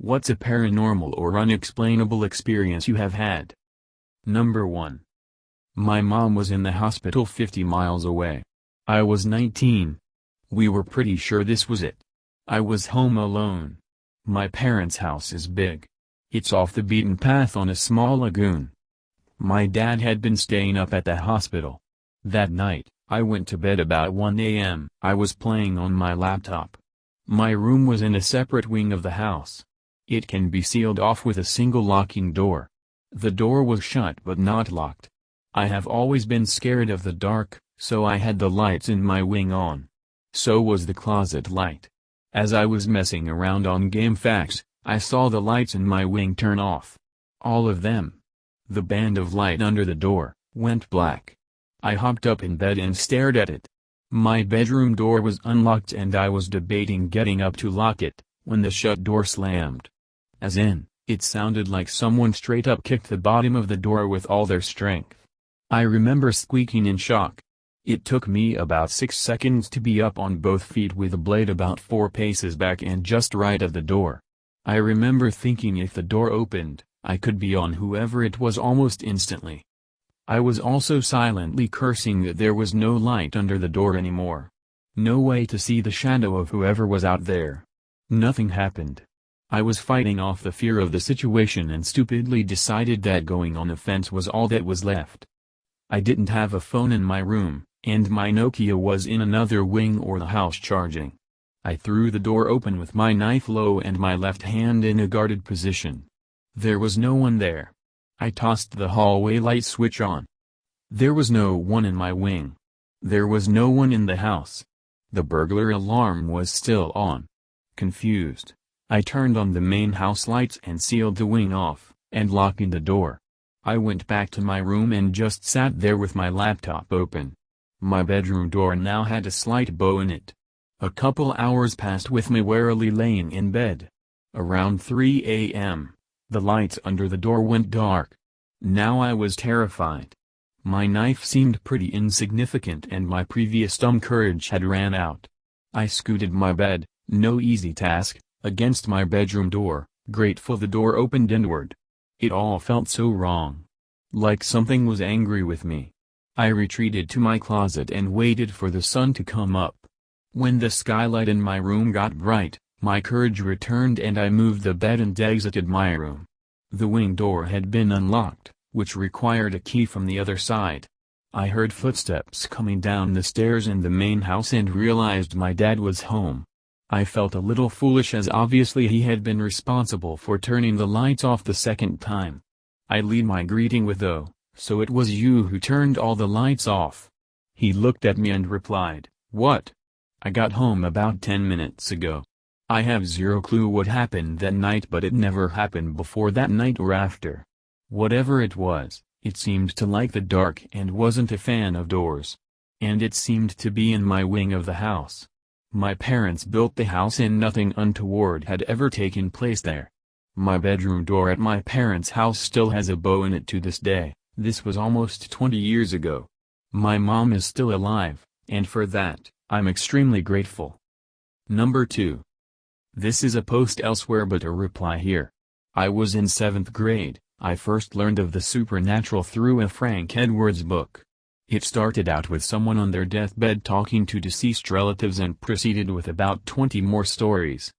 What's a paranormal or unexplainable experience you have had? Number 1. My mom was in the hospital 50 miles away. I was 19. We were pretty sure this was it. I was home alone. My parents' house is big. It's off the beaten path on a small lagoon. My dad had been staying up at the hospital. That night, I went to bed about 1 a.m. I was playing on my laptop. My room was in a separate wing of the house. It can be sealed off with a single locking door. The door was shut but not locked. I have always been scared of the dark, so I had the lights in my wing on. So was the closet light. As I was messing around on GameFAQs, I saw the lights in my wing turn off. All of them. The band of light under the door went black. I hopped up in bed and stared at it. My bedroom door was unlocked and I was debating getting up to lock it, when the shut door slammed. As in, it sounded like someone straight up kicked the bottom of the door with all their strength. I remember squeaking in shock. It took me about 6 seconds to be up on both feet with the blade about 4 paces back and just right at the door. I remember thinking if the door opened, I could be on whoever it was almost instantly. I was also silently cursing that there was no light under the door anymore. No way to see the shadow of whoever was out there. Nothing happened. I was fighting off the fear of the situation and stupidly decided that going on a fence was all that was left. I didn't have a phone in my room, and my Nokia was in another wing or the house charging. I threw the door open with my knife low and my left hand in a guarded position. There was no one there. I tossed the hallway light switch on. There was no one in my wing. There was no one in the house. The burglar alarm was still on. Confused, I turned on the main house lights and sealed the wing off, and locking the door. I went back to my room and just sat there with my laptop open. My bedroom door now had a slight bow in it. A couple hours passed with me warily laying in bed. Around 3 a.m., the lights under the door went dark. Now I was terrified. My knife seemed pretty insignificant and my previous dumb courage had ran out. I scooted my bed, no easy task, against my bedroom door, grateful the door opened inward. It all felt so wrong. Like something was angry with me. I retreated to my closet and waited for the sun to come up. When the skylight in my room got bright, my courage returned and I moved the bed and exited my room. The wing door had been unlocked, which required a key from the other side. I heard footsteps coming down the stairs in the main house and realized my dad was home. I felt a little foolish as obviously he had been responsible for turning the lights off the second time. I lead my greeting with "Oh, so it was you who turned all the lights off?" He looked at me and replied, "What? I got home about 10 minutes ago. I have zero clue what happened that night, but it never happened before that night or after. Whatever it was, it seemed to like the dark and wasn't a fan of doors. And it seemed to be in my wing of the house. My parents built the house and nothing untoward had ever taken place there. My bedroom door at my parents' house still has a bow in it to this day. This was almost 20 years ago. My mom is still alive, and for that, I'm extremely grateful." Number 2. This is a post elsewhere but a reply here. I was in 7th grade. I first learned of the supernatural through a Frank Edwards book. It started out with someone on their deathbed talking to deceased relatives and proceeded with about 20 more stories.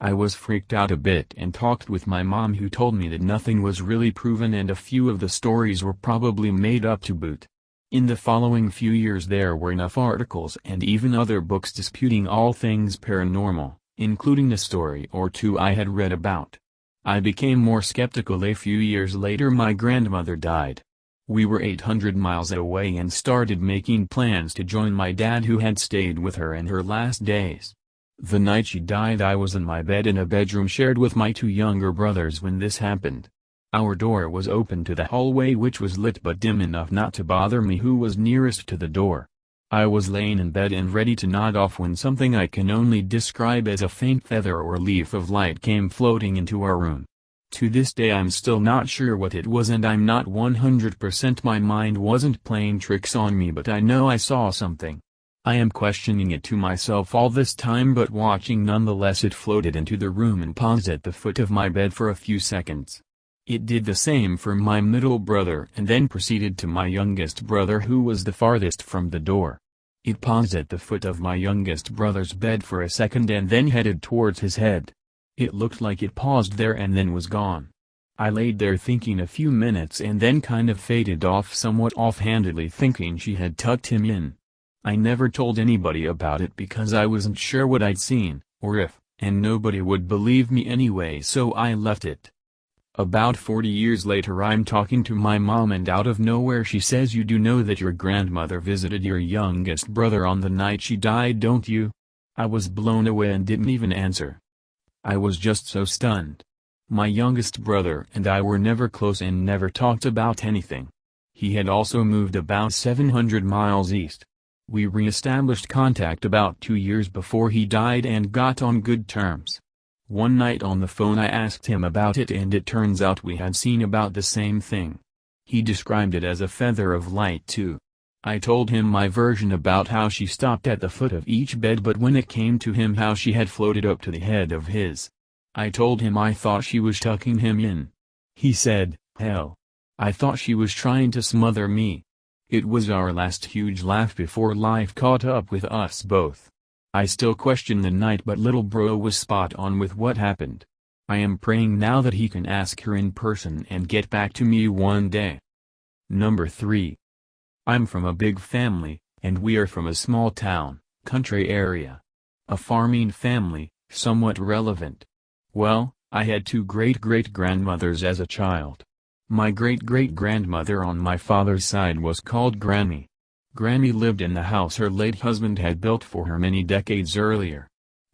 I was freaked out a bit and talked with my mom, who told me that nothing was really proven and a few of the stories were probably made up to boot. In the following few years there were enough articles and even other books disputing all things paranormal, including a story or two I had read about. I became more skeptical. A few years later my grandmother died. We were 800 miles away and started making plans to join my dad, who had stayed with her in her last days. The night she died I was in my bed in a bedroom shared with my 2 younger brothers when this happened. Our door was open to the hallway, which was lit but dim enough not to bother me, who was nearest to the door. I was laying in bed and ready to nod off when something I can only describe as a faint feather or leaf of light came floating into our room. To this day I'm still not sure what it was, and I'm not 100% my mind wasn't playing tricks on me, but I know I saw something. I am questioning it to myself all this time but watching nonetheless. It floated into the room and paused at the foot of my bed for a few seconds. It did the same for my middle brother and then proceeded to my youngest brother who was the farthest from the door. It paused at the foot of my youngest brother's bed for a second and then headed towards his head. It looked like it paused there and then was gone. I laid there thinking a few minutes and then kind of faded off somewhat offhandedly, thinking she had tucked him in. I never told anybody about it because I wasn't sure what I'd seen, or if, and nobody would believe me anyway, so I left it. About 40 years later I'm talking to my mom and out of nowhere she says, "You do know that your grandmother visited your youngest brother on the night she died, don't you?" I was blown away and didn't even answer. I was just so stunned. My youngest brother and I were never close and never talked about anything. He had also moved about 700 miles east. We re-established contact about 2 years before he died and got on good terms. One night on the phone I asked him about it and it turns out we had seen about the same thing. He described it as a feather of light too. I told him my version about how she stopped at the foot of each bed, but when it came to him how she had floated up to the head of his. I told him I thought she was tucking him in. He said, "Hell. I thought she was trying to smother me." It was our last huge laugh before life caught up with us both. I still question the night, but little bro was spot on with what happened. I am praying now that he can ask her in person and get back to me one day. Number 3. I'm from a big family, and we are from a small town, country area. A farming family, somewhat relevant. Well, I had 2 great-great-grandmothers as a child. My great-great-grandmother on my father's side was called Granny. Granny lived in the house her late husband had built for her many decades earlier.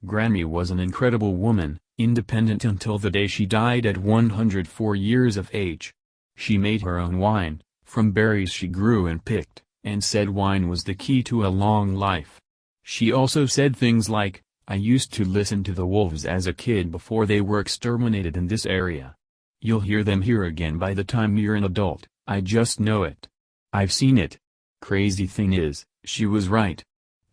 Granny was an incredible woman, independent until the day she died at 104 years of age. She made her own wine, from berries she grew and picked, and said wine was the key to a long life. She also said things like, "I used to listen to the wolves as a kid before they were exterminated in this area. You'll hear them here again by the time you're an adult, I just know it. I've seen it." Crazy thing is, she was right.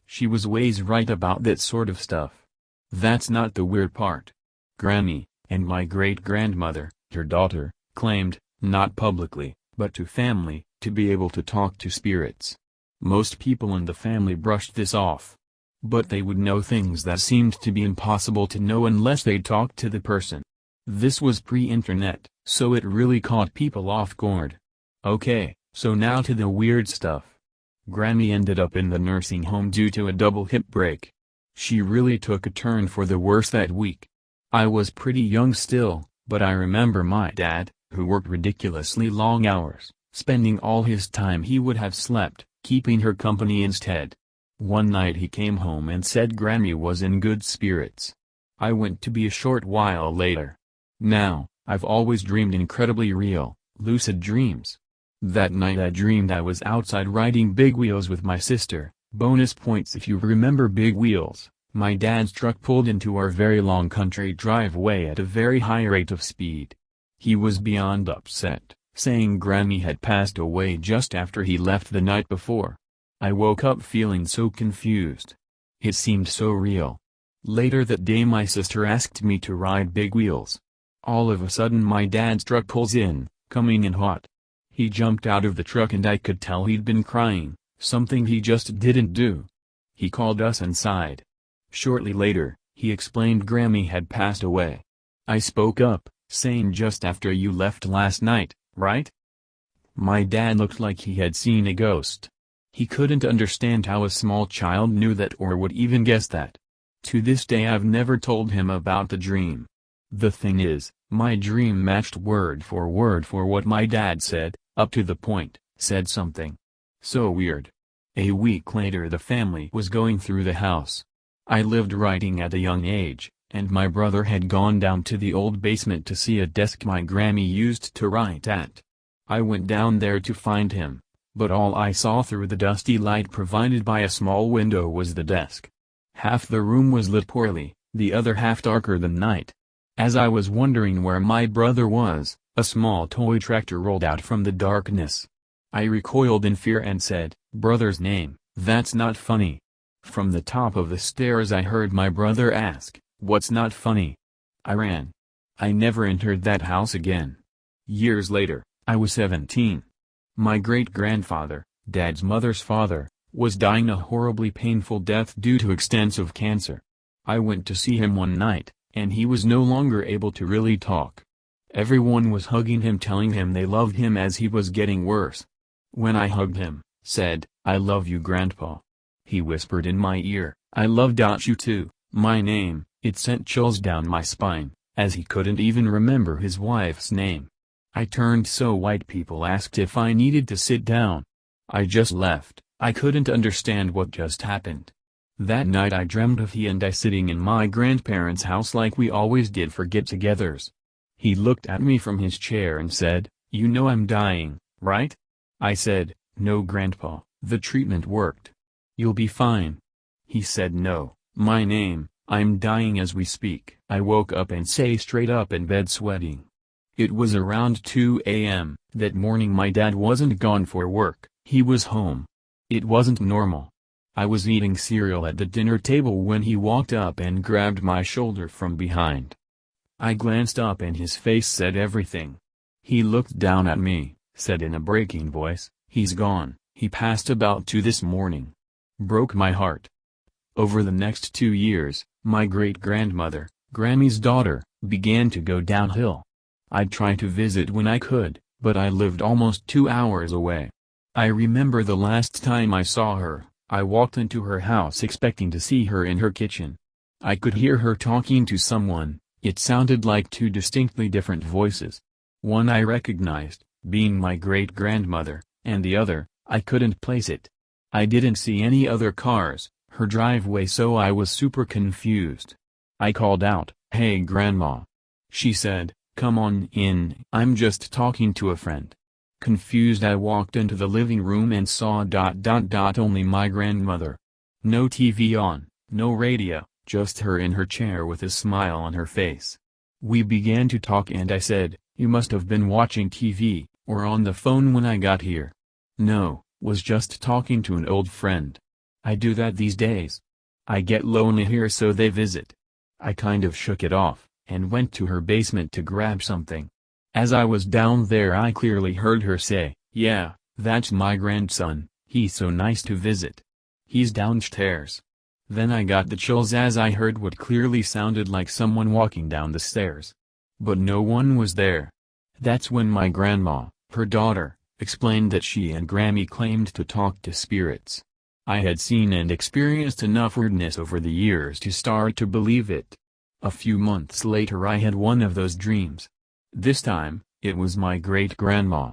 She was ways right about that sort of stuff. That's not the weird part. Granny, and my great-grandmother, her daughter, claimed, not publicly, but to family, to be able to talk to spirits. Most people in the family brushed this off. But they would know things that seemed to be impossible to know unless they talked to the person. This was pre-internet, so it really caught people off guard. Okay, so now to the weird stuff. Granny ended up in the nursing home due to a double hip break. She really took a turn for the worse that week. I was pretty young still, but I remember my dad, who worked ridiculously long hours, spending all his time he would have slept, keeping her company instead. One night he came home and said Granny was in good spirits. I went to be a short while later. Now, I've always dreamed incredibly real, lucid dreams. That night I dreamed I was outside riding big wheels with my sister. Bonus points if you remember big wheels. My dad's truck pulled into our very long country driveway at a very high rate of speed. He was beyond upset, saying Granny had passed away just after he left the night before. I woke up feeling so confused. It seemed so real. Later that day my sister asked me to ride big wheels. All of a sudden my dad's truck pulls in, coming in hot. He jumped out of the truck and I could tell he'd been crying, something he just didn't do. He called us inside. Shortly later, he explained Granny had passed away. I spoke up, saying just after you left last night, right? My dad looked like he had seen a ghost. He couldn't understand how a small child knew that or would even guess that. To this day I've never told him about the dream. The thing is, my dream matched word for what my dad said, up to the point, said something so weird. A week later the family was going through the house. I lived writing at a young age, and my brother had gone down to the old basement to see a desk my Granny used to write at. I went down there to find him, but all I saw through the dusty light provided by a small window was the desk. Half the room was lit poorly, the other half darker than night. As I was wondering where my brother was, a small toy tractor rolled out from the darkness. I recoiled in fear and said, "Brother's name, that's not funny." From the top of the stairs I heard my brother ask, "What's not funny?" I ran. I never entered that house again. Years later, I was 17. My great-grandfather, Dad's mother's father, was dying a horribly painful death due to extensive cancer. I went to see him one night, and he was no longer able to really talk. Everyone was hugging him, telling him they loved him as he was getting worse. When I hugged him, said, "I love you, Grandpa," he whispered in my ear, "I love you too," my name. It sent chills down my spine, as he couldn't even remember his wife's name. I turned so white people asked if I needed to sit down. I just left. I couldn't understand what just happened. That night I dreamed of he and I sitting in my grandparents' house like we always did for get-togethers. He looked at me from his chair and said, "You know I'm dying, right?" I said, "No, Grandpa, the treatment worked. You'll be fine." He said, "No, my name, I'm dying as we speak." I woke up and sat straight up in bed sweating. It was around 2 a.m. That morning. My dad wasn't gone for work, he was home. It wasn't normal. I was eating cereal at the dinner table when he walked up and grabbed my shoulder from behind. I glanced up and his face said everything. He looked down at me, said in a breaking voice, "He's gone, he passed about 2 this morning." Broke my heart. Over the next 2 years, my great-grandmother, Grammy's daughter, began to go downhill. I'd try to visit when I could, but I lived almost 2 hours away. I remember the last time I saw her, I walked into her house expecting to see her in her kitchen. I could hear her talking to someone. It sounded like 2 distinctly different voices. One I recognized, being my great-grandmother, and the other, I couldn't place it. I didn't see any other cars, her driveway, so I was super confused. I called out, "Hey Grandma." She said, "Come on in, I'm just talking to a friend." Confused, I walked into the living room and saw only my grandmother. No TV on, no radio, just her in her chair with a smile on her face. We began to talk and I said, "You must have been watching TV, or on the phone when I got here." "No, was just talking to an old friend. I do that these days. I get lonely here so they visit." I kind of shook it off, and went to her basement to grab something. As I was down there I clearly heard her say, "Yeah, that's my grandson, he's so nice to visit. He's downstairs." Then I got the chills as I heard what clearly sounded like someone walking down the stairs. But no one was there. That's when my grandma, her daughter, explained that she and Grammy claimed to talk to spirits. I had seen and experienced enough weirdness over the years to start to believe it. A few months later I had one of those dreams. This time, it was my great-grandma.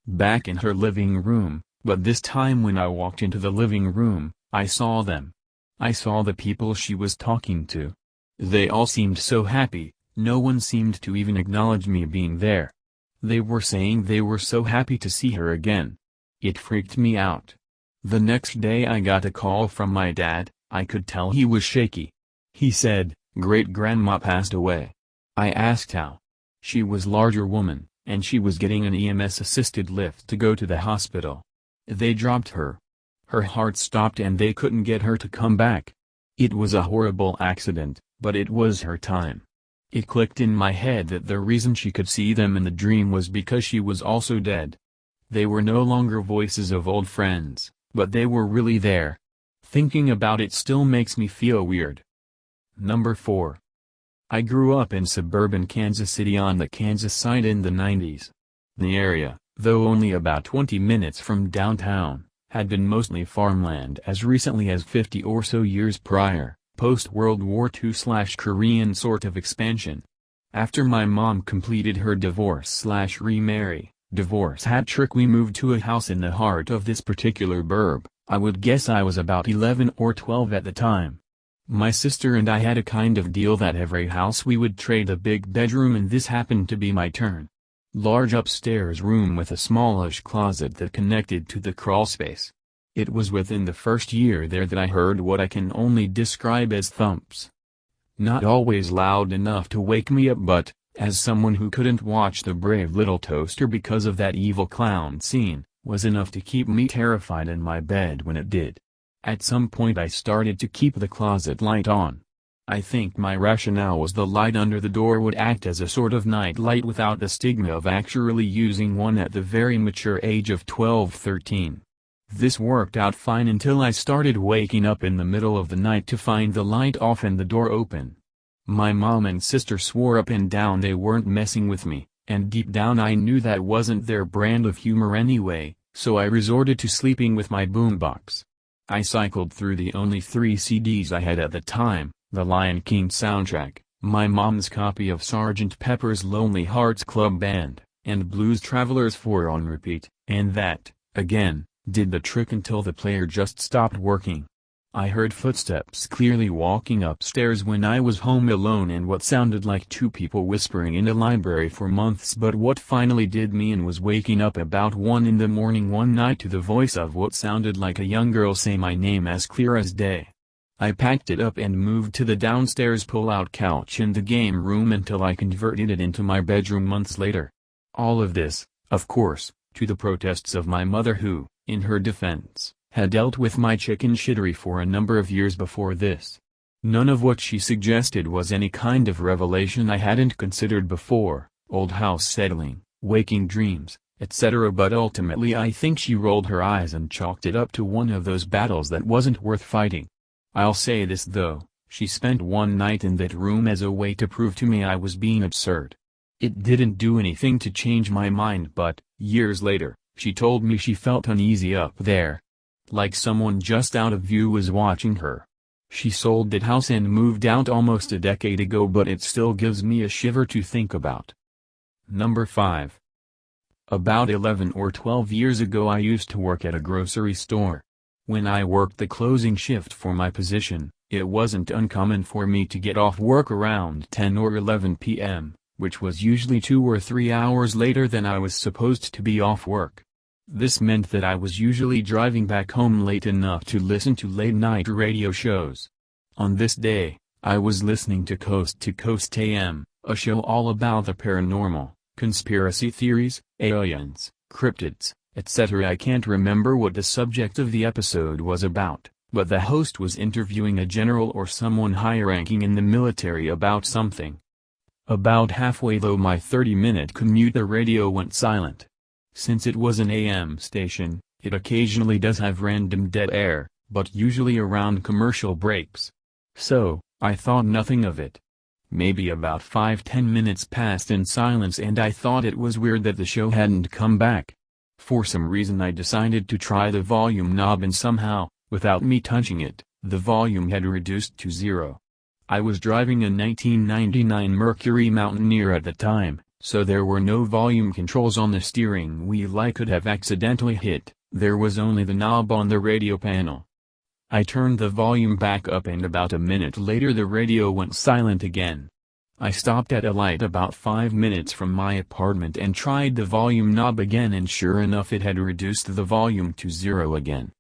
Back in her living room, but this time when I walked into the living room, I saw them. I saw the people she was talking to. They all seemed so happy, no one seemed to even acknowledge me being there. They were saying they were so happy to see her again. It freaked me out. The next day I got a call from my dad. I could tell he was shaky. He said, "Great-grandma passed away." I asked how. She was a larger woman, and she was getting an EMS-assisted lift to go to the hospital. They dropped her. Her heart stopped and they couldn't get her to come back. It was a horrible accident, but it was her time. It clicked in my head that the reason she could see them in the dream was because she was also dead. They were no longer voices of old friends, but they were really there. Thinking about it still makes me feel weird. Number 4. I grew up in suburban Kansas City on the Kansas side in the 90s. The area, though only about 20 minutes from downtown, had been mostly farmland as recently as 50 or so years prior, post-World War II/Korean sort of expansion. After my mom completed her divorce hat trick, we moved to a house in the heart of this particular burb. I would guess I was about 11 or 12 at the time. My sister and I had a kind of deal that every house we would trade a big bedroom, and this happened to be my turn. Large upstairs room with a smallish closet that connected to the crawlspace. It was within the first year there that I heard what I can only describe as thumps. Not always loud enough to wake me up, but, as someone who couldn't watch The Brave Little Toaster because of that evil clown scene, was enough to keep me terrified in my bed when it did. At some point I started to keep the closet light on. I think my rationale was the light under the door would act as a sort of night light without the stigma of actually using one at the very mature age of 12-13. This worked out fine until I started waking up in the middle of the night to find the light off and the door open. My mom and sister swore up and down they weren't messing with me, and deep down I knew that wasn't their brand of humor anyway, so I resorted to sleeping with my boombox. I cycled through the only 3 CDs I had at the time, the Lion King soundtrack, my mom's copy of Sgt. Pepper's Lonely Hearts Club Band, and Blues Travelers 4 on repeat, and that, again, did the trick until the player just stopped working. I heard footsteps clearly walking upstairs when I was home alone and what sounded like 2 people whispering in a library for months, but what finally did me in was waking up about 1 in the morning one night to the voice of what sounded like a young girl say my name as clear as day. I packed it up and moved to the downstairs pull-out couch in the game room until I converted it into my bedroom months later. All of this, of course, to the protests of my mother who, in her defense, had dealt with my chicken shittery for a number of years before this. None of what she suggested was any kind of revelation I hadn't considered before, old house settling, waking dreams, etc. But ultimately I think she rolled her eyes and chalked it up to one of those battles that wasn't worth fighting. I'll say this though, she spent one night in that room as a way to prove to me I was being absurd. It didn't do anything to change my mind, but, years later, she told me she felt uneasy up there. Like someone just out of view was watching her. She sold that house and moved out almost a decade ago, but it still gives me a shiver to think about. Number 5. About 11 or 12 years ago I used to work at a grocery store. When I worked the closing shift for my position, it wasn't uncommon for me to get off work around 10 or 11 p.m., which was usually 2 or 3 hours later than I was supposed to be off work. This meant that I was usually driving back home late enough to listen to late-night radio shows. On this day, I was listening to Coast to Coast AM, a show all about the paranormal, conspiracy theories, aliens, cryptids, etc. I can't remember what the subject of the episode was about, but the host was interviewing a general or someone high-ranking in the military about something. About halfway through my 30-minute commute the radio went silent. Since it was an AM station, it occasionally does have random dead air, but usually around commercial breaks. So, I thought nothing of it. Maybe about 5-10 minutes passed in silence and I thought it was weird that the show hadn't come back. For some reason I decided to try the volume knob and somehow, without me touching it, the volume had reduced to 0. I was driving a 1999 Mercury Mountaineer at the time, so there were no volume controls on the steering wheel I could have accidentally hit, there was only the knob on the radio panel. I turned the volume back up and about a minute later the radio went silent again. I stopped at a light about 5 minutes from my apartment and tried the volume knob again and sure enough it had reduced the volume to 0 again.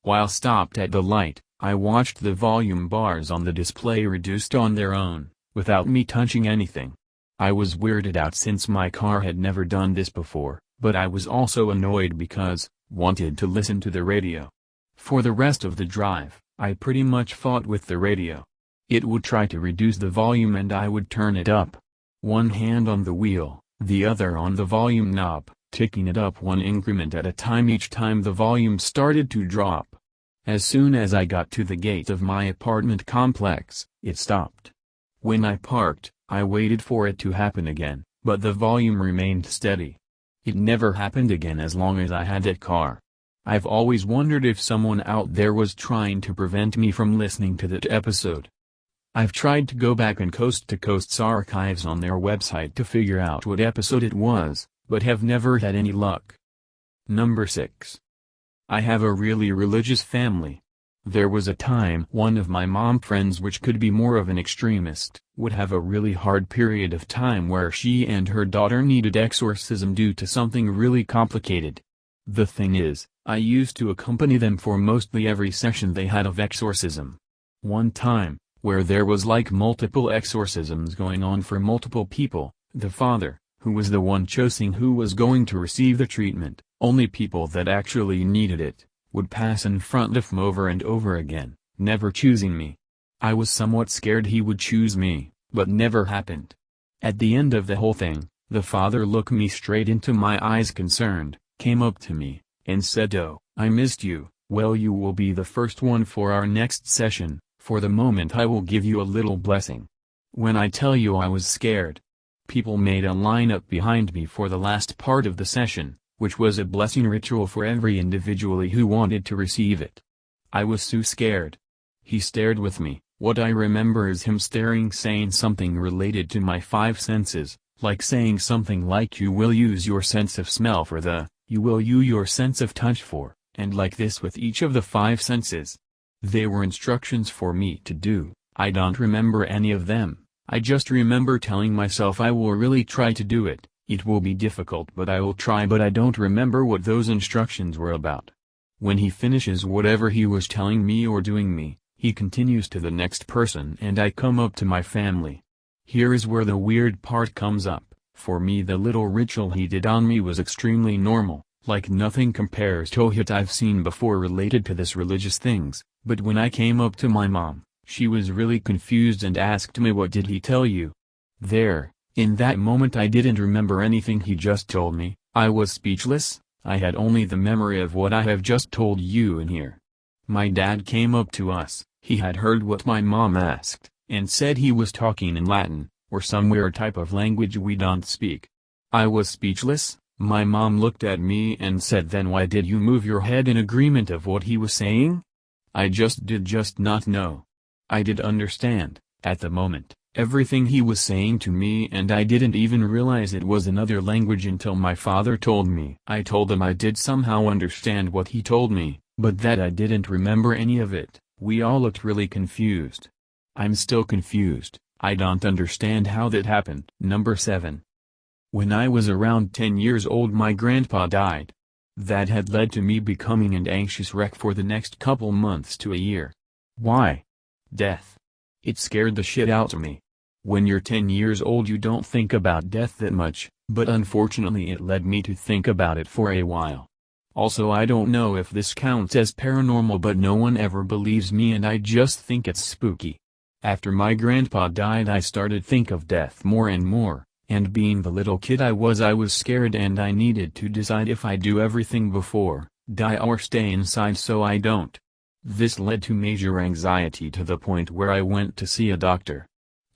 While stopped at the light, I watched the volume bars on the display reduced on their own, without me touching anything. I was weirded out since my car had never done this before, but I was also annoyed because, wanted to listen to the radio. For the rest of the drive, I pretty much fought with the radio. It would try to reduce the volume and I would turn it up. One hand on the wheel, the other on the volume knob, ticking it up one increment at a time each time the volume started to drop. As soon as I got to the gate of my apartment complex, it stopped. When I parked, I waited for it to happen again, but the volume remained steady. It never happened again as long as I had that car. I've always wondered if someone out there was trying to prevent me from listening to that episode. I've tried to go back in Coast to Coast's archives on their website to figure out what episode it was, but have never had any luck. Number 6. I have a really religious family. There was a time one of my mom friends, which could be more of an extremist, would have a really hard period of time where she and her daughter needed exorcism due to something really complicated. The thing is, I used to accompany them for mostly every session they had of exorcism. One time, where there was like multiple exorcisms going on for multiple people, the father, who was the one choosing who was going to receive the treatment, only people that actually needed it, would pass in front of him over and over again, never choosing me. I was somewhat scared he would choose me, but never happened. At the end of the whole thing, the father looked me straight into my eyes concerned, came up to me, and said, "Oh, I missed you. Well, you will be the first one for our next session. For the moment I will give you a little blessing." When I tell you I was scared. People made a line up behind me for the last part of the session, which was a blessing ritual for every individually who wanted to receive it. I was so scared. He stared with me. What I remember is him staring, saying something related to my five senses, like saying something like "you will use your sense of smell for the, you will use your sense of touch for," and like this with each of the five senses. They were instructions for me to do. I don't remember any of them. I just remember telling myself I will really try to do it. It will be difficult, but I will try. But I don't remember what those instructions were about. When he finishes whatever he was telling me or doing me, he continues to the next person and I come up to my family. Here is where the weird part comes up. For me, the little ritual he did on me was extremely normal, like nothing compares to it I've seen before related to this religious things. But when I came up to my mom, she was really confused and asked me, "What did he tell you?" There, in that moment I didn't remember anything he just told me. I was speechless. I had only the memory of what I have just told you in here. My dad came up to us. He had heard what my mom asked, and said he was talking in Latin, or some weird type of language we don't speak. I was speechless. My mom looked at me and said, "Then why did you move your head in agreement of what he was saying?" I did not know. I did understand, at the moment, everything he was saying to me, and I didn't even realize it was another language until my father told me. I told him I did somehow understand what he told me, but that I didn't remember any of it. We all looked really confused. I'm still confused. I don't understand how that happened. Number 7. When I was around 10 years old, my grandpa died. That had led to me becoming an anxious wreck for the next couple months to a year. Why? Death. It scared the shit out of me. When you're 10 years old you don't think about death that much, but unfortunately it led me to think about it for a while. Also, I don't know if this counts as paranormal, but no one ever believes me and I just think it's spooky. After my grandpa died I started to think of death more and more, and being the little kid I was scared and I needed to decide if I do everything before die or stay inside so I don't. This led to major anxiety to the point where I went to see a doctor.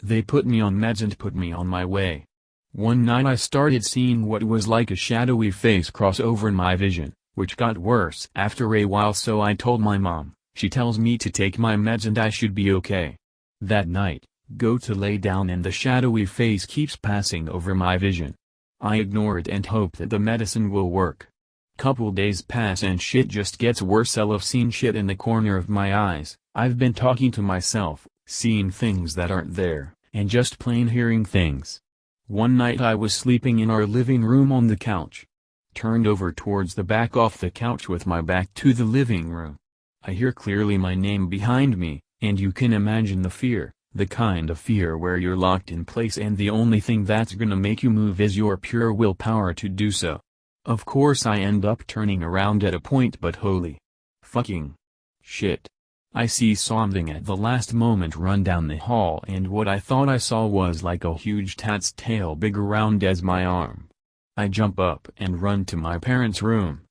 They put me on meds and put me on my way. One night I started seeing what was like a shadowy face cross over in my vision, which got worse after a while, so I told my mom. She tells me to take my meds and I should be okay. That night, go to lay down and the shadowy face keeps passing over my vision. I ignore it and hope that the medicine will work. Couple days pass and shit just gets worse. I've seen shit in the corner of my eyes. I've been talking to myself, seeing things that aren't there, and just plain hearing things. One night I was sleeping in our living room on the couch. Turned over towards the back off the couch with my back to the living room. I hear clearly my name behind me, and you can imagine the fear, the kind of fear where you're locked in place and the only thing that's gonna make you move is your pure willpower to do so. Of course I end up turning around at a point, but holy fucking shit. I see something at the last moment run down the hall, and what I thought I saw was like a huge cat's tail big around as my arm. I jump up and run to my parents' room.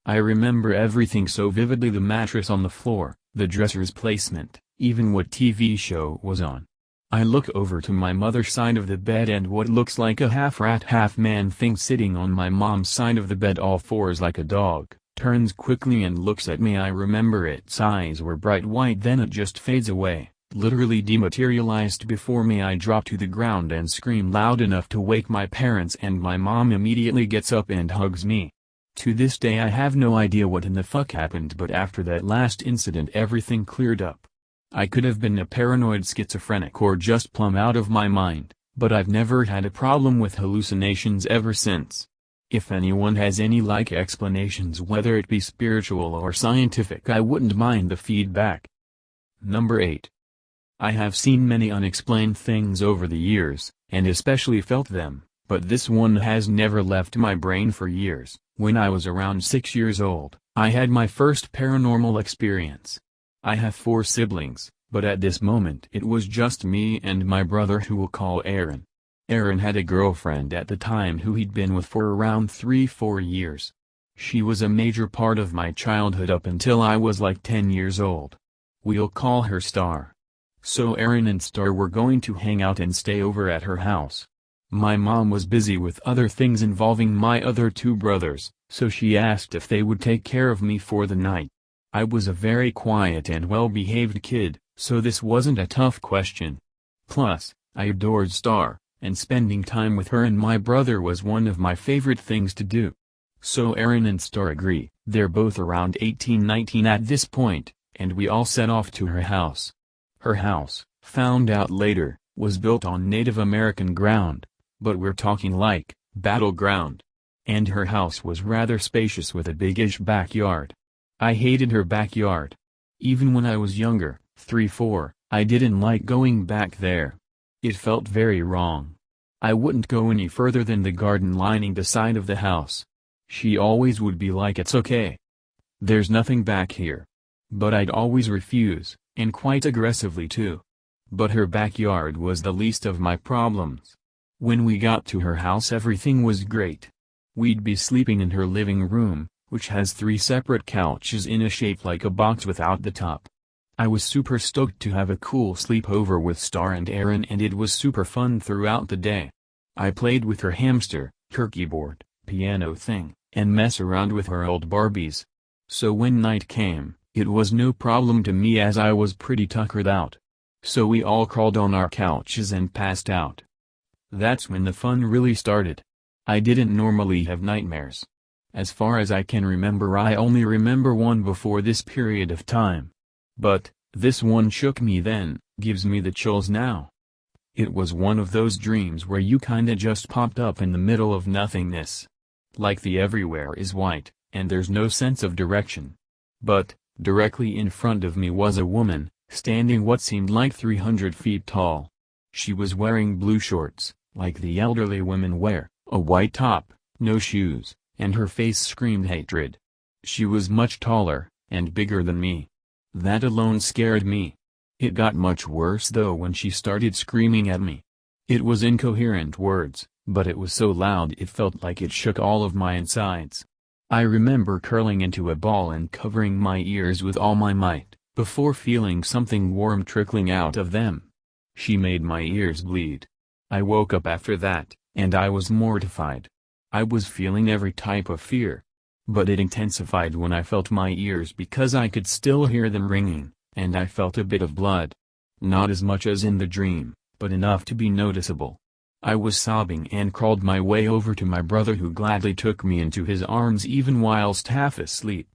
I remember everything so vividly: the mattress on the floor, the dresser's placement, even what TV show was on. I look over to my mother's side of the bed and what looks like a half rat half man thing sitting on my mom's side of the bed, all fours like a dog, turns quickly and looks at me. I remember its eyes were bright white, then it just fades away, literally dematerialized before me. I drop to the ground and scream loud enough to wake my parents, and my mom immediately gets up and hugs me. To this day I have no idea what in the fuck happened, but after that last incident everything cleared up. I could have been a paranoid schizophrenic or just plumb out of my mind, but I've never had a problem with hallucinations ever since. If anyone has any explanations, whether it be spiritual or scientific, I wouldn't mind the feedback. Number 8. I have seen many unexplained things over the years, and especially felt them, but this one has never left my brain for years. When I was around 6 years old, I had my first paranormal experience. I have 4 siblings, but at this moment it was just me and my brother, who we'll call Aaron. Aaron had a girlfriend at the time who he'd been with for around 3-4 years. She was a major part of my childhood up until I was like 10 years old. We'll call her Star. So Aaron and Star were going to hang out and stay over at her house. My mom was busy with other things involving my other 2 brothers, so she asked if they would take care of me for the night. I was a very quiet and well-behaved kid, so this wasn't a tough question. Plus, I adored Star, and spending time with her and my brother was one of my favorite things to do. So Aaron and Star agree. They're both around 18-19 at this point, and we all set off to her house. Her house, found out later, was built on Native American ground, but we're talking like battleground. And her house was rather spacious with a big-ish backyard. I hated her backyard. Even when I was younger, 3-4, I didn't like going back there. It felt very wrong. I wouldn't go any further than the garden lining the side of the house. She always would be like, "It's okay. There's nothing back here." But I'd always refuse, and quite aggressively too. But her backyard was the least of my problems. When we got to her house, everything was great. We'd be sleeping in her living room, which has 3 separate couches in a shape like a box without the top. I was super stoked to have a cool sleepover with Star and Aaron, and it was super fun throughout the day. I played with her hamster, her keyboard, piano thing, and mess around with her old Barbies. So when night came, it was no problem to me as I was pretty tuckered out. So we all crawled on our couches and passed out. That's when the fun really started. I didn't normally have nightmares. As far as I can remember, I only remember one before this period of time. But, this one shook me then, gives me the chills now. It was one of those dreams where you kinda just popped up in the middle of nothingness. Like the everywhere is white, and there's no sense of direction. But, directly in front of me was a woman, standing what seemed like 300 feet tall. She was wearing blue shorts, like the elderly women wear, a white top, no shoes, and her face screamed hatred. She was much taller, and bigger than me. That alone scared me. It got much worse though when she started screaming at me. It was incoherent words, but it was so loud it felt like it shook all of my insides. I remember curling into a ball and covering my ears with all my might, before feeling something warm trickling out of them. She made my ears bleed. I woke up after that, and I was mortified. I was feeling every type of fear. But it intensified when I felt my ears because I could still hear them ringing, and I felt a bit of blood. Not as much as in the dream, but enough to be noticeable. I was sobbing and crawled my way over to my brother, who gladly took me into his arms even whilst half asleep.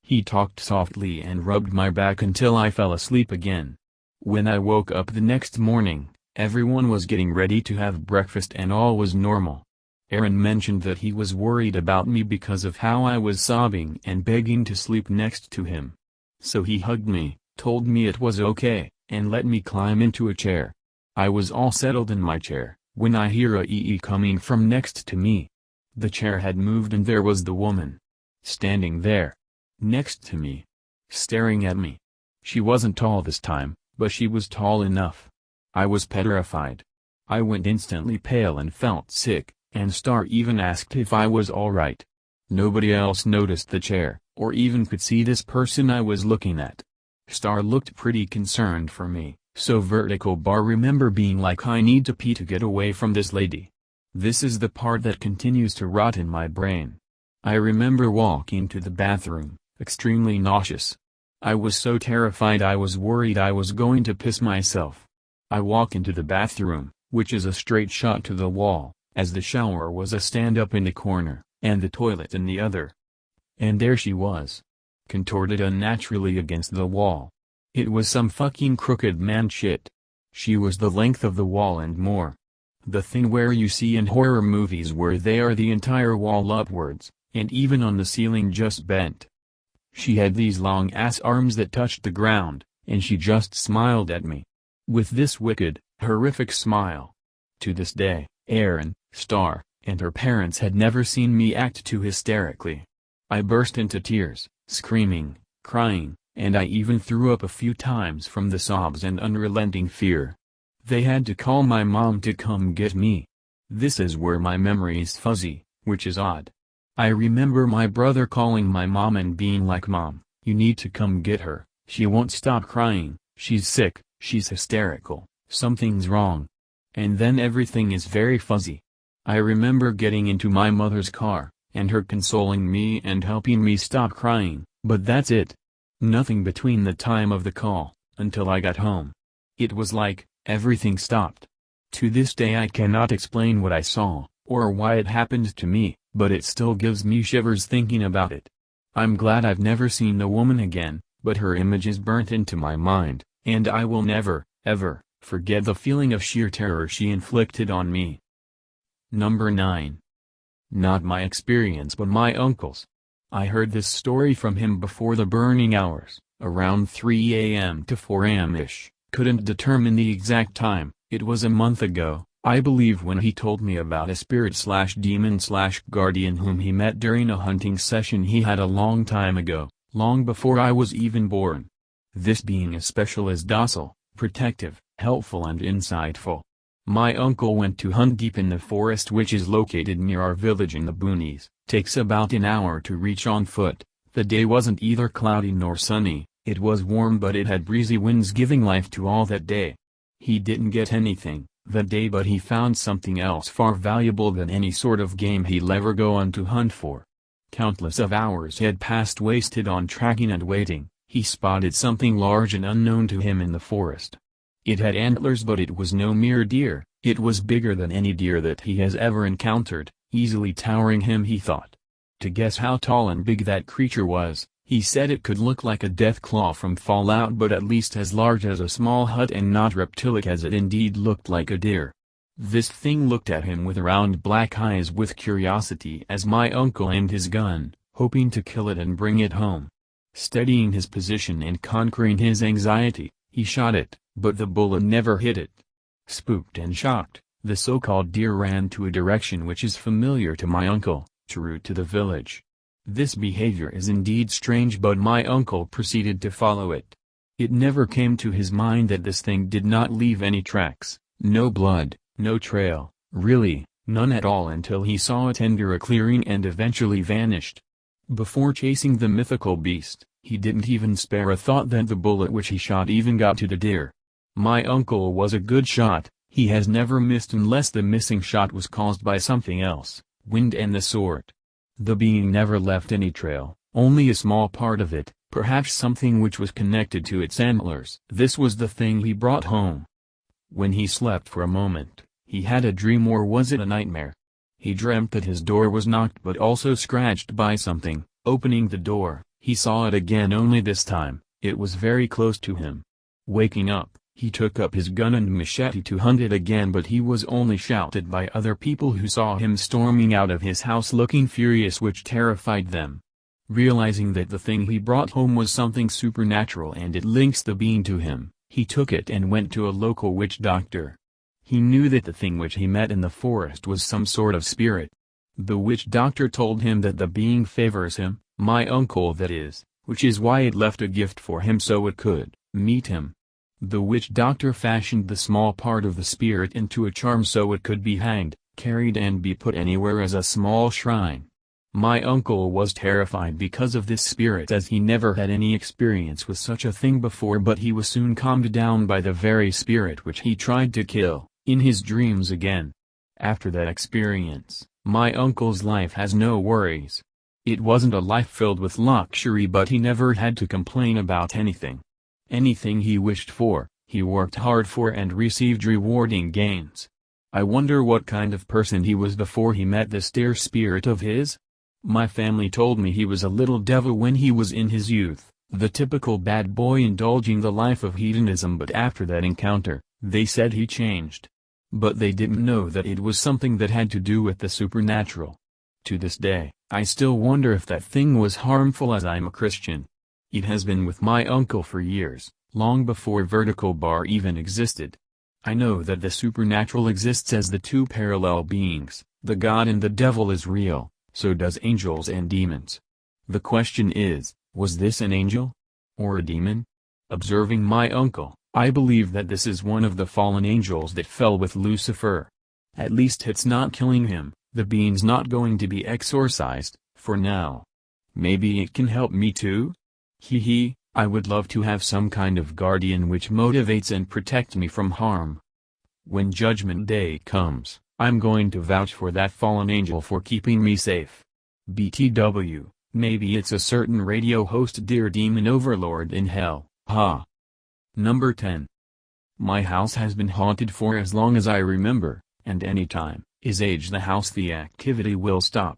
He talked softly and rubbed my back until I fell asleep again. When I woke up the next morning, everyone was getting ready to have breakfast and all was normal. Aaron mentioned that he was worried about me because of how I was sobbing and begging to sleep next to him. So he hugged me, told me it was okay, and let me climb into a chair. I was all settled in my chair, when I hear a ee coming from next to me. The chair had moved and there was the woman. Standing there. Next to me. Staring at me. She wasn't tall this time, but she was tall enough. I was petrified. I went instantly pale and felt sick. And Star even asked if I was alright. Nobody else noticed the chair, or even could see this person I was looking at. Star looked pretty concerned for me, so vertical bar remember being like, "I need to pee to get away from this lady." This is the part that continues to rot in my brain. I remember walking to the bathroom, extremely nauseous. I was so terrified I was worried I was going to piss myself. I walk into the bathroom, which is a straight shot to the wall, as the shower was a stand-up in the corner, and the toilet in the other. And there she was. Contorted unnaturally against the wall. It was some fucking crooked man shit. She was the length of the wall and more. The thing where you see in horror movies where they are the entire wall upwards, and even on the ceiling just bent. She had these long-ass arms that touched the ground, and she just smiled at me. With this wicked, horrific smile. To this day, Aaron, Star, and her parents had never seen me act too hysterically. I burst into tears, screaming, crying, and I even threw up a few times from the sobs and unrelenting fear. They had to call my mom to come get me. This is where my memory is fuzzy, which is odd. I remember my brother calling my mom and being like, "Mom, you need to come get her, she won't stop crying, she's sick, she's hysterical, something's wrong." And then everything is very fuzzy. I remember getting into my mother's car, and her consoling me and helping me stop crying, but that's it. Nothing between the time of the call, until I got home. It was like, everything stopped. To this day I cannot explain what I saw, or why it happened to me, but it still gives me shivers thinking about it. I'm glad I've never seen the woman again, but her image is burnt into my mind, and I will never, ever, forget the feeling of sheer terror she inflicted on me. Number 9. Not my experience but my uncle's. I heard this story from him before the burning hours, around 3 a.m. to 4 a.m.-ish, couldn't determine the exact time. It was a month ago, I believe, when he told me about a spirit/demon/guardian whom he met during a hunting session he had a long time ago, long before I was even born. This being as special as docile, protective, helpful and insightful. My uncle went to hunt deep in the forest, which is located near our village in the boonies. Takes about an hour to reach on foot. The day wasn't either cloudy nor sunny, it was warm but it had breezy winds giving life to all that day. He didn't get anything that day, but he found something else far valuable than any sort of game he'll ever go on to hunt for. Countless of hours had passed wasted on tracking and waiting. He spotted something large and unknown to him in the forest. It had antlers, but it was no mere deer. It was bigger than any deer that he has ever encountered, easily towering him, he thought. To guess how tall and big that creature was, he said it could look like a death claw from Fallout, but at least as large as a small hut and not reptilic as it indeed looked like a deer. This thing looked at him with round black eyes with curiosity as my uncle aimed his gun, hoping to kill it and bring it home. Steadying his position and conquering his anxiety, he shot it, but the bullet never hit it. Spooked and shocked, the so-called deer ran to a direction which is familiar to my uncle, true to the village. This behavior is indeed strange, but my uncle proceeded to follow it. It never came to his mind that this thing did not leave any tracks, no blood, no trail, really, none at all, until he saw it enter a clearing and eventually vanished. Before chasing the mythical beast, he didn't even spare a thought that the bullet which he shot even got to the deer. My uncle was a good shot, he has never missed unless the missing shot was caused by something else, wind and the sort. The being never left any trail, only a small part of it, perhaps something which was connected to its antlers. This was the thing he brought home. When he slept for a moment, he had a dream, or was it a nightmare? He dreamt that his door was knocked but also scratched by something. Opening the door, he saw it again, only this time, it was very close to him. Waking up, he took up his gun and machete to hunt it again, but he was only shouted by other people who saw him storming out of his house looking furious, which terrified them. Realizing that the thing he brought home was something supernatural and it links the being to him, he took it and went to a local witch doctor. He knew that the thing which he met in the forest was some sort of spirit. The witch doctor told him that the being favors him, my uncle that is, which is why it left a gift for him so it could meet him. The witch doctor fashioned the small part of the spirit into a charm so it could be hanged, carried and be put anywhere as a small shrine. My uncle was terrified because of this spirit, as he never had any experience with such a thing before, but he was soon calmed down by the very spirit which he tried to kill, in his dreams again. After that experience, my uncle's life has no worries. It wasn't a life filled with luxury, but he never had to complain about anything. Anything he wished for, he worked hard for and received rewarding gains. I wonder what kind of person he was before he met this dear spirit of his? My family told me he was a little devil when he was in his youth, the typical bad boy indulging the life of hedonism, but after that encounter, they said he changed. But they didn't know that it was something that had to do with the supernatural. To this day, I still wonder if that thing was harmful, as I'm a Christian. It has been with my uncle for years, long before vertical bar even existed. I know that the supernatural exists as the two parallel beings, the God and the devil is real, so does angels and demons. The question is, was this an angel? Or a demon? Observing my uncle, I believe that this is one of the fallen angels that fell with Lucifer. At least it's not killing him, the being's not going to be exorcised, for now. Maybe it can help me too? Hee hee, I would love to have some kind of guardian which motivates and protects me from harm. When Judgment Day comes, I'm going to vouch for that fallen angel for keeping me safe. BTW, maybe it's a certain radio host, dear demon overlord in hell, ha. Number 10. My house has been haunted for as long as I remember, and anytime is age the house the activity will stop.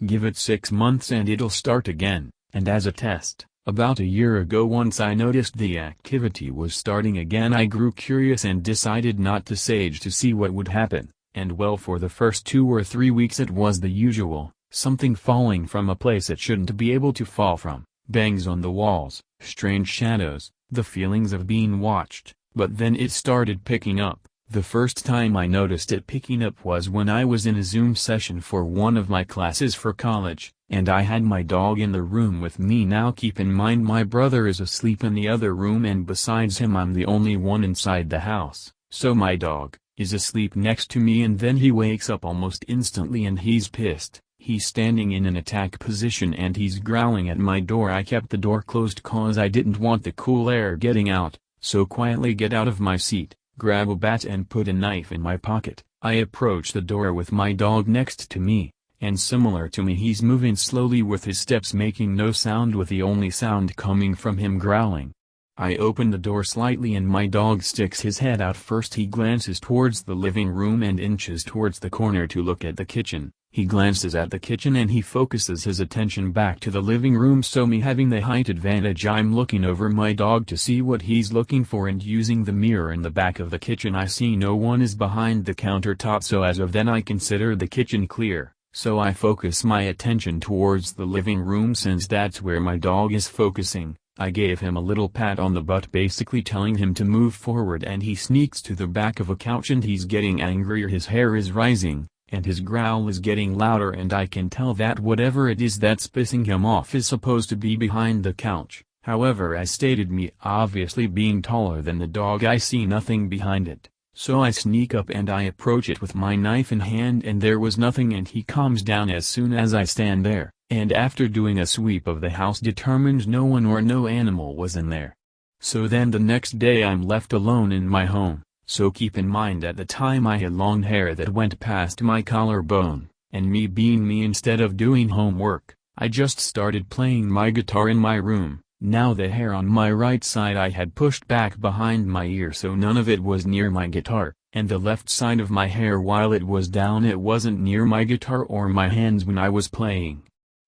Give it 6 months and it'll start again, and as a test, about a year ago once I noticed the activity was starting again I grew curious and decided not to sage to see what would happen, and well for the first 2 or 3 weeks it was the usual, something falling from a place it shouldn't be able to fall from, bangs on the walls, strange shadows, the feelings of being watched, but then it started picking up. The first time I noticed it picking up was when I was in a Zoom session for one of my classes for college, and I had my dog in the room with me. Now keep in mind my brother is asleep in the other room and besides him I'm the only one inside the house, so my dog is asleep next to me and then he wakes up almost instantly and he's pissed. He's standing in an attack position and he's growling at my door. I kept the door closed cause I didn't want the cool air getting out, so quietly get out of my seat, grab a bat and put a knife in my pocket. I approach the door with my dog next to me, and similar to me he's moving slowly with his steps making no sound with the only sound coming from him growling. I open the door slightly and my dog sticks his head out. First he glances towards the living room and inches towards the corner to look at the kitchen. He glances at the kitchen and he focuses his attention back to the living room, so me having the height advantage I'm looking over my dog to see what he's looking for, and using the mirror in the back of the kitchen I see no one is behind the countertop, so as of then I consider the kitchen clear, so I focus my attention towards the living room since that's where my dog is focusing. I gave him a little pat on the butt basically telling him to move forward, and he sneaks to the back of a couch and he's getting angrier, his hair is rising, and his growl is getting louder, and I can tell that whatever it is that's pissing him off is supposed to be behind the couch. However, as stated, me obviously being taller than the dog, I see nothing behind it, so I sneak up and I approach it with my knife in hand and there was nothing, and he calms down as soon as I stand there, and after doing a sweep of the house determined no one or no animal was in there. So then the next day I'm left alone in my home. So keep in mind at the time I had long hair that went past my collarbone, and me being me, instead of doing homework, I just started playing my guitar in my room. Now the hair on my right side I had pushed back behind my ear so none of it was near my guitar, and the left side of my hair while it was down it wasn't near my guitar or my hands when I was playing.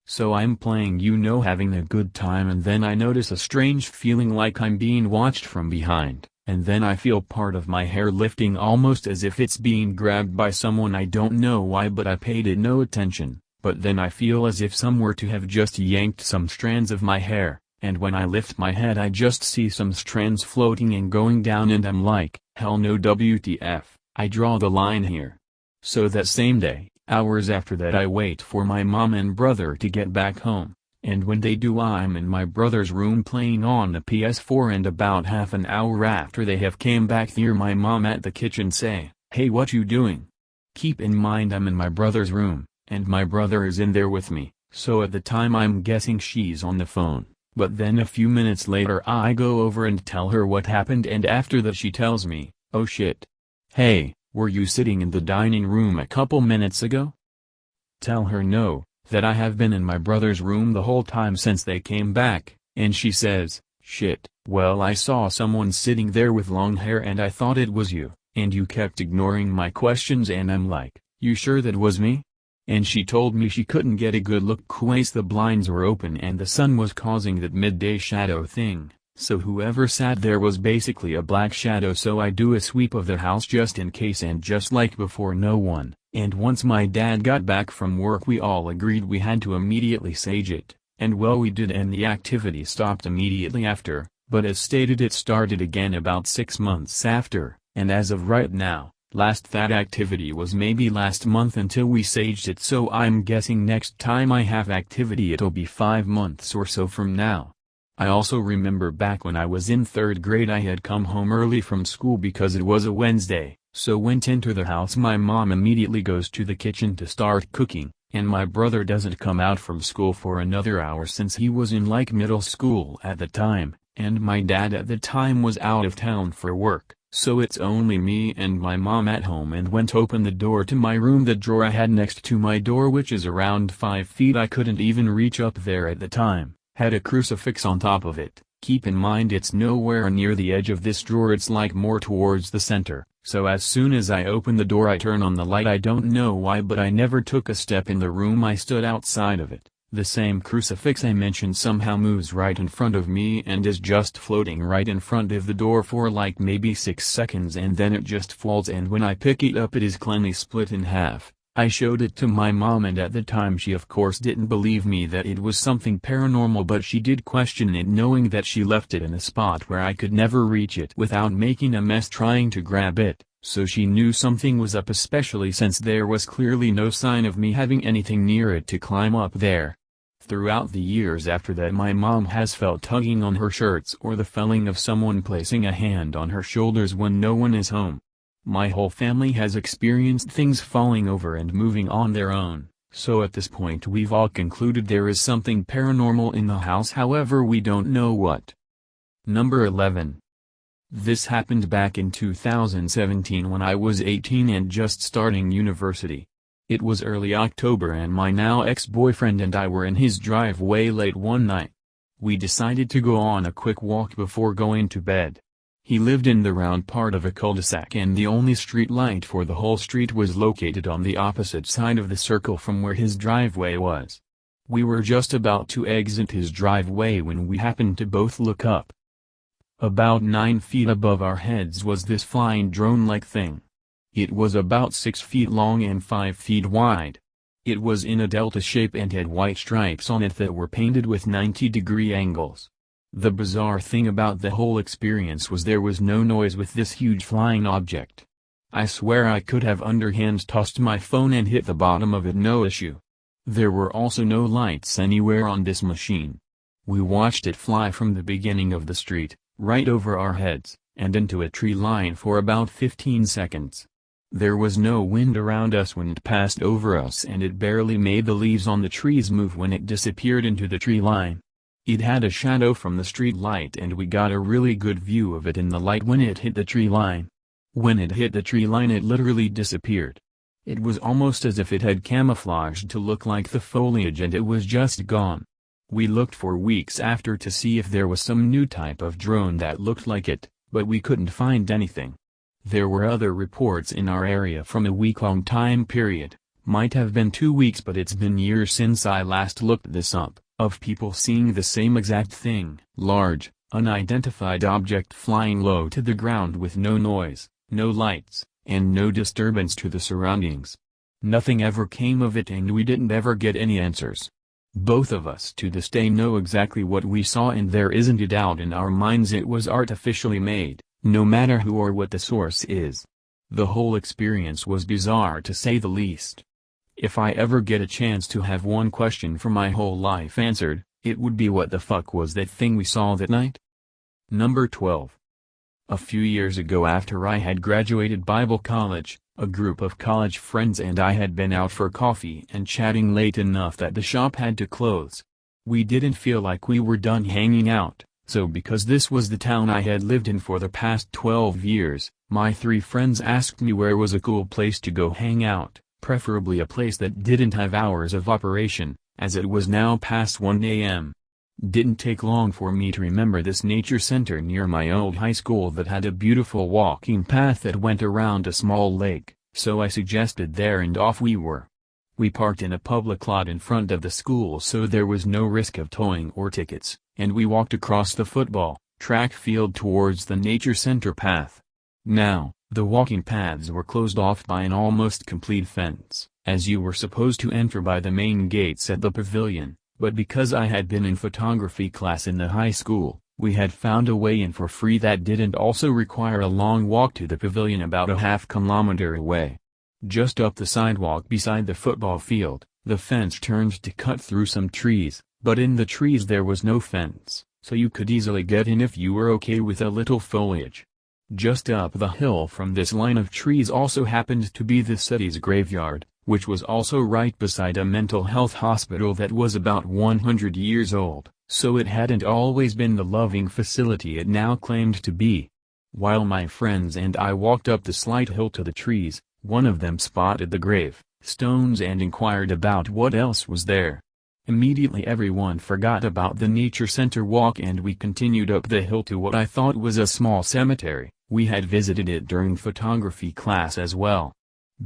So I'm playing, having a good time, and then I notice a strange feeling like I'm being watched from behind. And then I feel part of my hair lifting almost as if it's being grabbed by someone. I don't know why, but I paid it no attention, but then I feel as if some were to have just yanked some strands of my hair, and when I lift my head I just see some strands floating and going down and I'm like, hell no, WTF, I draw the line here. So that same day, hours after that, I wait for my mom and brother to get back home. And when they do I'm in my brother's room playing on the PS4, and about half an hour after they have came back hear my mom at the kitchen say, "Hey, what you doing?" Keep in mind I'm in my brother's room, and my brother is in there with me, so at the time I'm guessing she's on the phone, but then a few minutes later I go over and tell her what happened, and after that she tells me, "Oh shit. Hey, were you sitting in the dining room a couple minutes ago?" Tell her no, that I have been in my brother's room the whole time since they came back, and she says, "Shit, well I saw someone sitting there with long hair and I thought it was you, and you kept ignoring my questions," and I'm like, "You sure that was me?" And she told me she couldn't get a good look cause the blinds were open and the sun was causing that midday shadow thing, so whoever sat there was basically a black shadow. So I do a sweep of the house just in case, and just like before, no one. And once my dad got back from work we all agreed we had to immediately sage it, and well we did, and the activity stopped immediately after, but as stated it started again about 6 months after, And as of right now, last that activity was maybe last month until we saged it, so I'm guessing next time I have activity it'll be 5 months or so from now. I also remember back when I was in 3rd grade I had come home early from school because it was a Wednesday, so went into the house. My mom immediately goes to the kitchen to start cooking, and my brother doesn't come out from school for another hour since he was in like middle school at the time, and my dad at the time was out of town for work, so it's only me and my mom at home. And went to open the door to my room. The drawer I had next to my door, which is around 5 feet, I couldn't even reach up there at the time, had a crucifix on top of it. Keep in mind it's nowhere near the edge of this drawer, it's like more towards the center, so as soon as I open the door I turn on the light. I don't know why, but I never took a step in the room. I stood outside of it. The same crucifix I mentioned somehow moves right in front of me and is just floating right in front of the door for like maybe 6 seconds, and then it just falls, and when I pick it up it is cleanly split in half. I showed it to my mom, and at the time she of course didn't believe me that it was something paranormal, but she did question it, knowing that she left it in a spot where I could never reach it without making a mess trying to grab it, so she knew something was up, especially since there was clearly no sign of me having anything near it to climb up there. Throughout the years after that my mom has felt tugging on her shirts or the feeling of someone placing a hand on her shoulders when no one is home. My whole family has experienced things falling over and moving on their own, so at this point we've all concluded there is something paranormal in the house, however we don't know what. Number 11. This happened back in 2017 when I was 18 and just starting university. It was early October and my now ex-boyfriend and I were in his driveway late one night. We decided to go on a quick walk before going to bed. He lived in the round part of a cul-de-sac, and the only street light for the whole street was located on the opposite side of the circle from where his driveway was. We were just about to exit his driveway when we happened to both look up. About 9 feet above our heads was this flying drone-like thing. It was about 6 feet long and 5 feet wide. It was in a delta shape and had white stripes on it that were painted with 90-degree angles. The bizarre thing about the whole experience was there was no noise with this huge flying object. I swear I could have underhand tossed my phone and hit the bottom of it, no issue. There were also no lights anywhere on this machine. We watched it fly from the beginning of the street, right over our heads, and into a tree line for about 15 seconds. There was no wind around us when it passed over us, and it barely made the leaves on the trees move when it disappeared into the tree line. It had a shadow from the street light, and we got a really good view of it in the light when it hit the tree line. When it hit the tree line it literally disappeared. It was almost as if it had camouflaged to look like the foliage, and it was just gone. We looked for weeks after to see if there was some new type of drone that looked like it, but we couldn't find anything. There were other reports in our area from a week-long time period, might have been 2 weeks, but it's been years since I last looked this up, of people seeing the same exact thing. Large, unidentified object flying low to the ground with no noise, no lights, and no disturbance to the surroundings. Nothing ever came of it, and we didn't ever get any answers. Both of us to this day know exactly what we saw, and there isn't a doubt in our minds it was artificially made, no matter who or what the source is. The whole experience was bizarre to say the least. If I ever get a chance to have one question for my whole life answered, it would be what the fuck was that thing we saw that night? Number 12. A few years ago, after I had graduated Bible college, a group of college friends and I had been out for coffee and chatting late enough that the shop had to close. We didn't feel like we were done hanging out, so because this was the town I had lived in for the past 12 years, my 3 friends asked me where was a cool place to go hang out. Preferably a place that didn't have hours of operation, as it was now past 1 a.m. Didn't take long for me to remember this nature center near my old high school that had a beautiful walking path that went around a small lake, so I suggested there, and off we were. We parked in a public lot in front of the school, so there was no risk of towing or tickets, and we walked across the football track field towards the nature center path. Now, the walking paths were closed off by an almost complete fence, as you were supposed to enter by the main gates at the pavilion, but because I had been in photography class in the high school, We had found a way in for free that didn't also require a long walk to the pavilion about a half-kilometer away. Just up the sidewalk beside the football field, the fence turned to cut through some trees, but in the trees there was no fence, so you could easily get in if you were okay with a little foliage. Just up the hill from this line of trees also happened to be the city's graveyard, which was also right beside a mental health hospital that was about 100 years old, so it hadn't always been the loving facility it now claimed to be. While my friends and I walked up the slight hill to the trees, one of them spotted the gravestones and inquired about what else was there. Immediately everyone forgot about the nature center walk and we continued up the hill to what I thought was a small cemetery. We had visited it during photography class as well.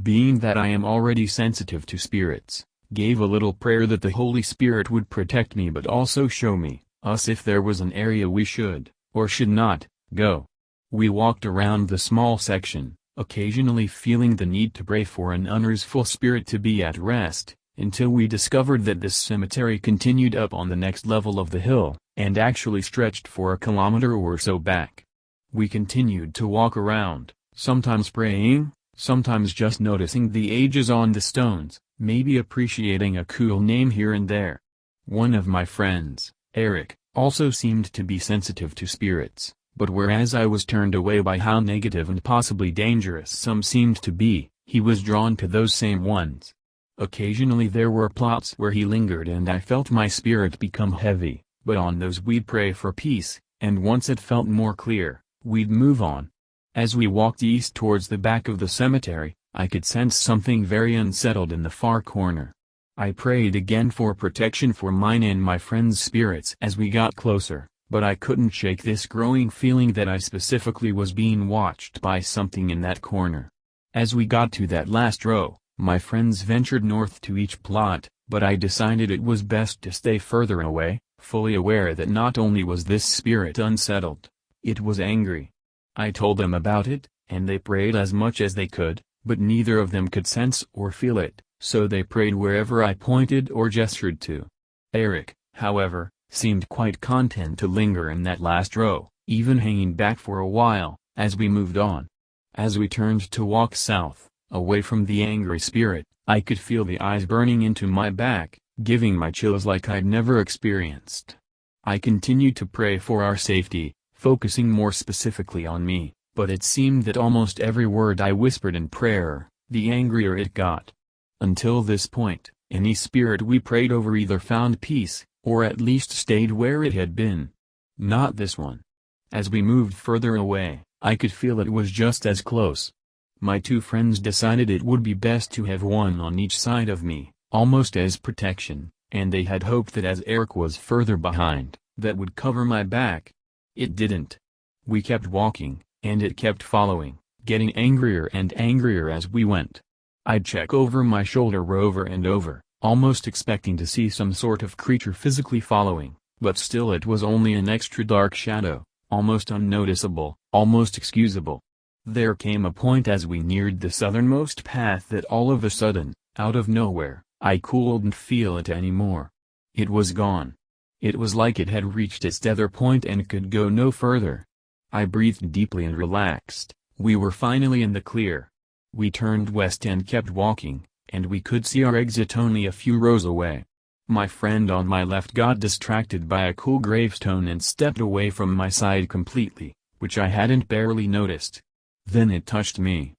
Being that I am already sensitive to spirits, gave a little prayer that the Holy Spirit would protect me but also show us if there was an area we should, or should not, go. We walked around the small section, occasionally feeling the need to pray for an unrestful spirit to be at rest, until we discovered that this cemetery continued up on the next level of the hill, and actually stretched for a kilometer or so back. We continued to walk around, sometimes praying, sometimes just noticing the ages on the stones, maybe appreciating a cool name here and there. One of my friends, Eric, also seemed to be sensitive to spirits, but whereas I was turned away by how negative and possibly dangerous some seemed to be, he was drawn to those same ones. Occasionally there were plots where he lingered and I felt my spirit become heavy, but on those we'd pray for peace, and once it felt more clear, we'd move on. As we walked east towards the back of the cemetery, I could sense something very unsettled in the far corner. I prayed again for protection for mine and my friends' spirits as we got closer, but I couldn't shake this growing feeling that I specifically was being watched by something in that corner. As we got to that last row, my friends ventured north to each plot, but I decided it was best to stay further away, fully aware that not only was this spirit unsettled, it was angry. I told them about it, and they prayed as much as they could, but neither of them could sense or feel it, so they prayed wherever I pointed or gestured to. Eric, however, seemed quite content to linger in that last row, even hanging back for a while, as we moved on. As we turned to walk south, away from the angry spirit, I could feel the eyes burning into my back, giving my chills like I'd never experienced. I continued to pray for our safety, focusing more specifically on me, but it seemed that almost every word I whispered in prayer, the angrier it got. Until this point, any spirit we prayed over either found peace, or at least stayed where it had been. Not this one. As we moved further away, I could feel it was just as close. My two friends decided it would be best to have one on each side of me, almost as protection, and they had hoped that as Eric was further behind, that would cover my back. It didn't. We kept walking, and it kept following, getting angrier and angrier as we went. I'd check over my shoulder over and over, almost expecting to see some sort of creature physically following, but still it was only an extra dark shadow, almost unnoticeable, almost excusable. There came a point as we neared the southernmost path that all of a sudden, out of nowhere, I couldn't feel it anymore. It was gone. It was like it had reached its tether point and could go no further. I breathed deeply and relaxed. We were finally in the clear. We turned west and kept walking, and we could see our exit only a few rows away. My friend on my left got distracted by a cool gravestone and stepped away from my side completely, which I hadn't barely noticed. Then it touched me.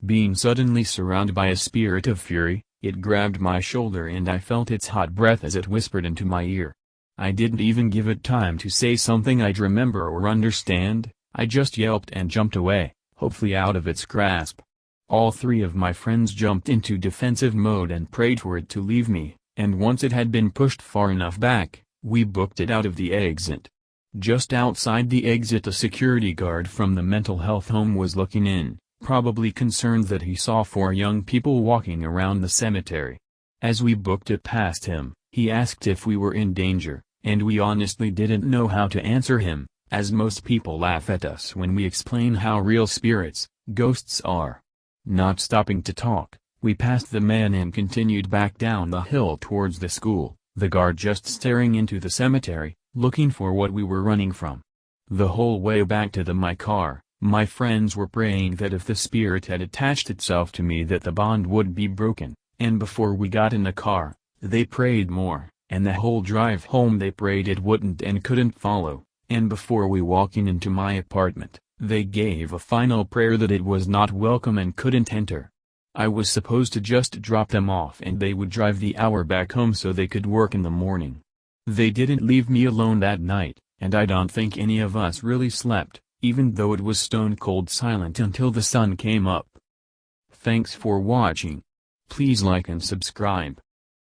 Being suddenly surrounded by a spirit of fury, it grabbed my shoulder and I felt its hot breath as it whispered into my ear. I didn't even give it time to say something I'd remember or understand, I just yelped and jumped away, hopefully out of its grasp. All three of my friends jumped into defensive mode and prayed for it to leave me, and once it had been pushed far enough back, we booked it out of the exit. Just outside the exit a security guard from the mental health home was looking in, probably concerned that he saw 4 young people walking around the cemetery. As we booked it past him, he asked if we were in danger, and we honestly didn't know how to answer him, as most people laugh at us when we explain how real spirits, ghosts are. Not stopping to talk, we passed the man and continued back down the hill towards the school, the guard just staring into the cemetery, looking for what we were running from. The whole way back to my car, my friends were praying that if the spirit had attached itself to me that the bond would be broken, and before we got in the car, they prayed more, and the whole drive home they prayed it wouldn't and couldn't follow, and before we walking into my apartment, they gave a final prayer that it was not welcome and couldn't enter. I was supposed to just drop them off and they would drive the hour back home so they could work in the morning. They didn't leave me alone that night, and I don't think any of us really slept, even though it was stone cold silent until the sun came up. Thanks for watching. Please like and subscribe.